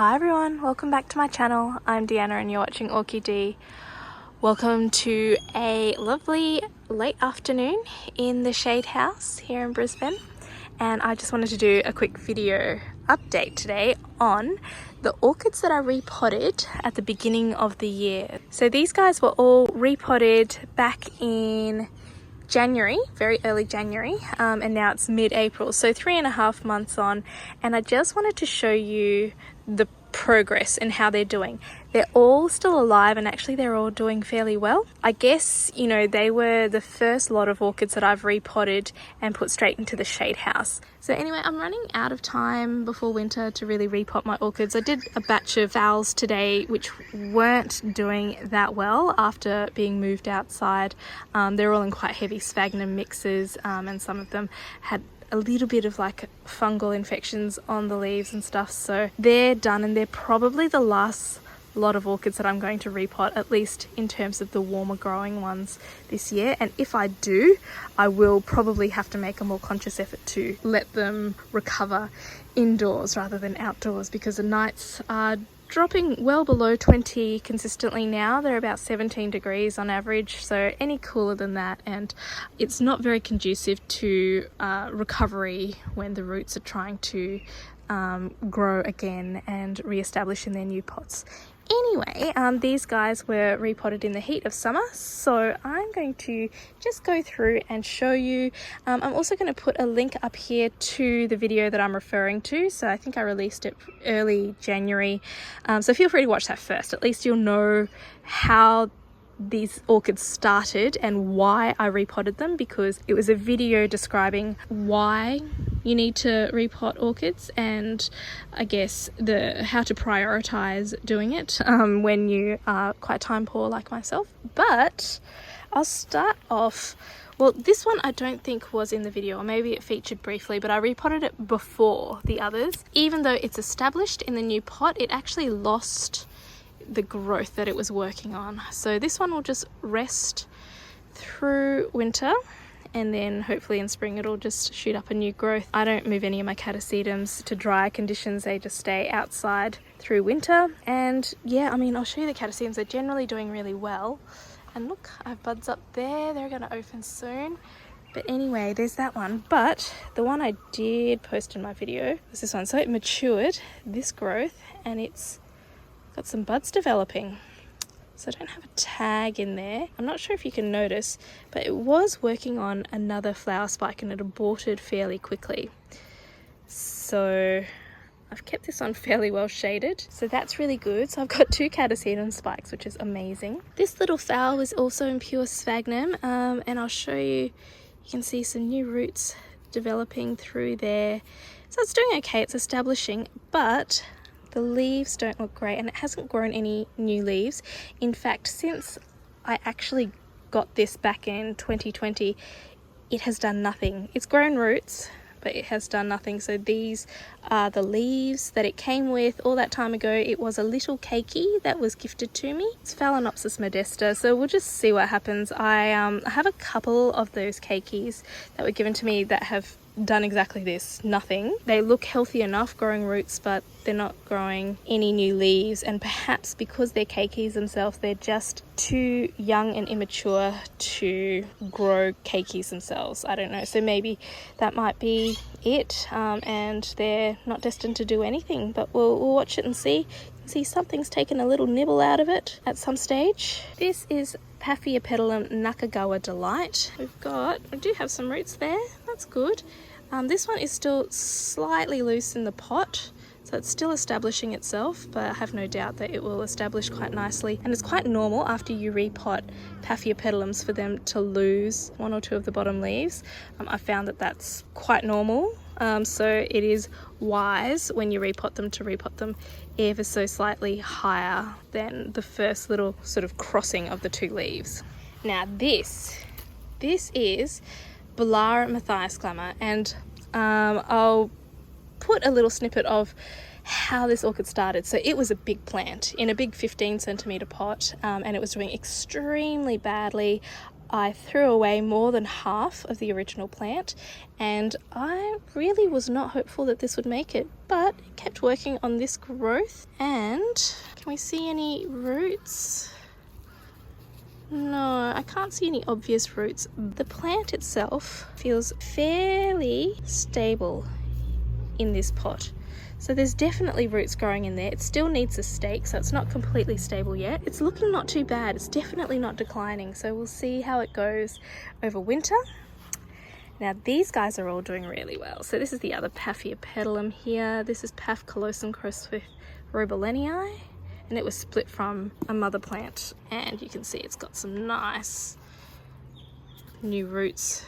Hi everyone, welcome back to my channel. I'm Deanna and you're watching Orchid D. Welcome to a lovely late afternoon in the Shade House here in Brisbane. And I just wanted to do a quick video update today on the orchids that I repotted at the beginning of the year. So these guys were all repotted back in January, very early January, and now it's mid-April, so 3.5 months on, and I just wanted to show you the progress and how they're doing. They're all still alive and actually they're all doing fairly well. I guess, you know, they were the first lot of orchids that I've repotted and put straight into the shade house. So anyway, I'm running out of time before winter to really repot my orchids. I did a batch of phals today which weren't doing that well after being moved outside. They're all in quite heavy sphagnum mixes, and some of them had a little bit of like fungal infections on the leaves and stuff, so they're done, and they're probably the last lot of orchids that I'm going to repot, at least in terms of the warmer growing ones this year. And if I do, I will probably have to make a more conscious effort to let them recover indoors rather than outdoors, because the nights are dropping well below 20 consistently now. They're about 17 degrees on average, so any cooler than that, and it's not very conducive to recovery when the roots are trying to grow again and re-establish in their new pots. Anyway, these guys were repotted in the heat of summer, so I'm going to just go through and show you. I'm also going to put a link up here to the video that I'm referring to, so I think I released it early January, so feel free to watch that first. At least you'll know how these orchids started and why I repotted them, because it was a video describing why you need to repot orchids and I guess how to prioritize doing it when you are quite time poor like myself. But I'll start off, well, this one I don't think was in the video, or maybe it featured briefly, but I repotted it before the others. Even though it's established in the new pot, it actually lost the growth that it was working on. So this one will just rest through winter, and then hopefully in spring it'll just shoot up a new growth. I don't move any of my catasetums to dry conditions, they just stay outside through winter. And yeah, I mean, I'll show you the catasetums. They're generally doing really well, and look, I have buds up there, they're going to open soon. But anyway, there's that one. But the one I did post in my video was this one. So it matured this growth and it's got some buds developing. So I don't have a tag in there. I'm not sure if you can notice, but it was working on another flower spike and it aborted fairly quickly. So I've kept this one fairly well shaded, so that's really good. So I've got 2 catasetum spikes, which is amazing. This little phal was also in pure sphagnum, and I'll show you. You can see some new roots developing through there. So it's doing okay, it's establishing, but the leaves don't look great, and it hasn't grown any new leaves. In fact, since I actually got this back in 2020, it has done nothing. It's grown roots, but it has done nothing. So these are the leaves that it came with all that time ago. It was a little keiki that was gifted to me. It's Phalaenopsis modesta, so we'll just see what happens. I have a couple of those keikis that were given to me that have done exactly this, nothing. They look healthy enough growing roots, but they're not growing any new leaves, and perhaps because they're keikis themselves, they're just too young and immature to grow keikis themselves. I don't know, so maybe that might be it, and they're not destined to do anything, but we'll watch it and see. See, something's taken a little nibble out of it at some stage. This is Paphiopedilum Nakagawa Delight. We do have some roots there, that's good. This one is still slightly loose in the pot, so it's still establishing itself, but I have no doubt that it will establish quite nicely. And it's quite normal after you repot Paphiopedilums for them to lose 1 or 2 of the bottom leaves. I found that that's quite normal, so it is wise when you repot them to repot them ever so slightly higher than the first little sort of crossing of the 2 leaves. Now this is Bulara Matthias-Clammer, and I'll put a little snippet of how this orchid started. So it was a big plant in a big 15 centimeter pot, and it was doing extremely badly. I threw away more than half of the original plant, and I really was not hopeful that this would make it, but it kept working on this growth. And can we see any roots? No, I can't see any obvious roots. The plant itself feels fairly stable in this pot. So there's definitely roots growing in there. It still needs a stake, so it's not completely stable yet. It's looking not too bad. It's definitely not declining. So we'll see how it goes over winter. Now these guys are all doing really well. So this is the other Paphia petalum here. This is Paph callosum crossed with Roebelenii, and it was split from a mother plant. And you can see it's got some nice new roots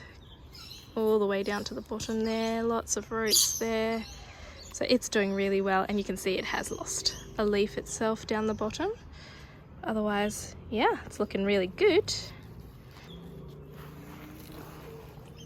all the way down to the bottom there. Lots of roots there. So it's doing really well, and you can see it has lost a leaf itself down the bottom. Otherwise, yeah, it's looking really good.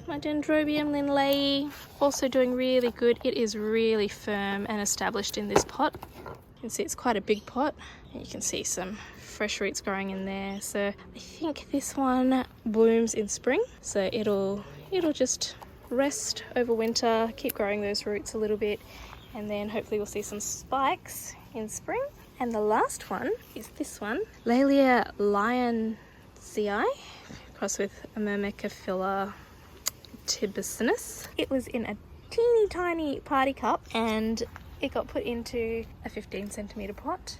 My Dendrobium lindleyi also doing really good. It is really firm and established in this pot. You can see it's quite a big pot, and you can see some fresh roots growing in there. So I think this one blooms in spring, so it'll just rest over winter, keep growing those roots a little bit, and then hopefully we'll see some spikes in spring. And the last one is this one, Laelia lyonsii, crossed with Myrmecophila tibucinus. It was in a teeny tiny party cup, and it got put into a 15 centimeter pot.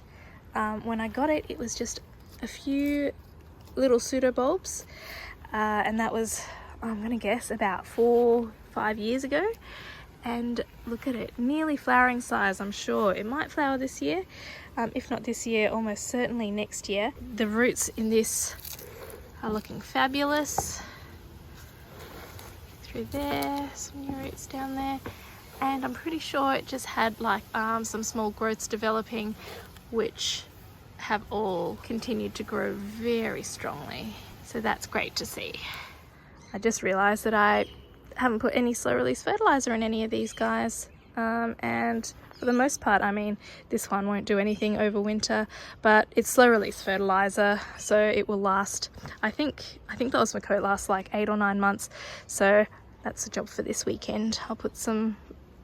When I got it, it was just a few little pseudobulbs, and that was, I'm gonna guess, about 4-5 years ago. And look at it, nearly flowering size. I'm sure it might flower this year, if not this year, almost certainly next year. The roots in this are looking fabulous. Through there, some new roots down there, and I'm pretty sure it just had like some small growths developing, which have all continued to grow very strongly. So that's great to see. I just realized that I haven't put any slow release fertilizer in any of these guys, and for the most part, I mean, this one won't do anything over winter, but it's slow release fertilizer, so it will last, I think the Osmocote lasts like 8 or 9 months, so that's the job for this weekend. I'll put some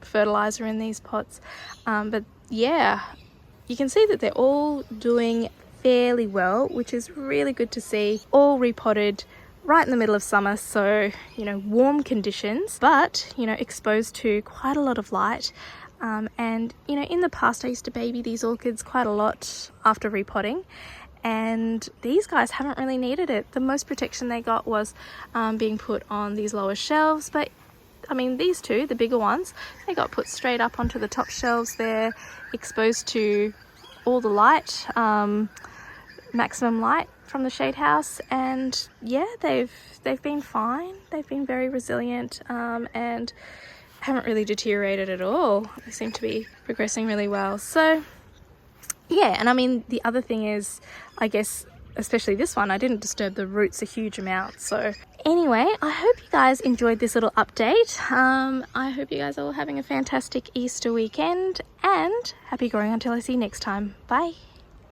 fertilizer in these pots, but yeah, you can see that they're all doing fairly well, which is really good to see. All repotted right in the middle of summer, so you know, warm conditions, but you know, exposed to quite a lot of light. And you know, in the past I used to baby these orchids quite a lot after repotting, and these guys haven't really needed it. The most protection they got was being put on these lower shelves, but I mean, these two, the bigger ones, they got put straight up onto the top shelves there, exposed to all the light, maximum light from the shade house, and yeah, they've been fine. They've been very resilient, and haven't really deteriorated at all. They seem to be progressing really well. So yeah, and I mean, the other thing is, I guess, especially this one, I didn't disturb the roots a huge amount. So anyway, I hope you guys enjoyed this little update. I hope you guys are all having a fantastic Easter weekend, and happy growing until I see you next time. Bye.